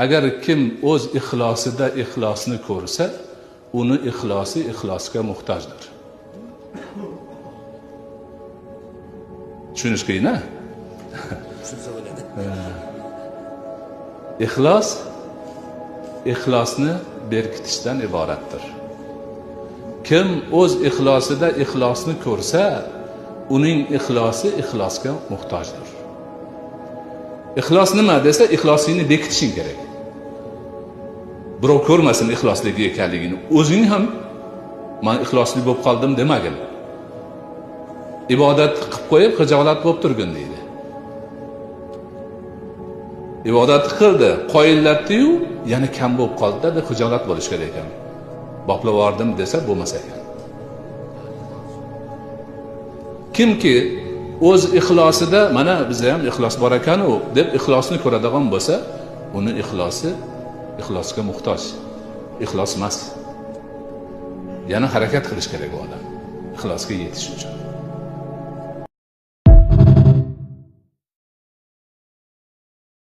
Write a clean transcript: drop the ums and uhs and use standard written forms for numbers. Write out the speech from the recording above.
agar kim o'z ixlosida ixlosni ko'rsa, uni ixlosi ixlosga muhtojdir. Tushunish qiyin-a? Ixlos ixlosni berkitishdan iboratdir. Kim o'z ixlosida ixlosni ko'rsa, uning ixlosi ixlosga muhtojdir. Ixlos nima desa, ixlosingni bekitishing kerak. Birov ko'rmasin ixlosligi ekanligini. O'zing ham men ixlosli bo'lib qoldim demagin. Ibodat qilib qo'yib, xijolat bo'lib turgin deydi. Ibodat qildi, qoyillatdi-yu, yana kam bo'lib qoldi deb xijolat bo'lish kerak ekan. Boplab bordim desa bo'lmas ekan. Kimki o'z ixlosida mana bizda ham ixlos bor ekan-u deb ixlosni ko'radigan bo'lsa, uni ixlosi ixlosga muhtoj. Ixlos emas. Yana harakat qilish kerak bu odam ixlosga yetish uchun.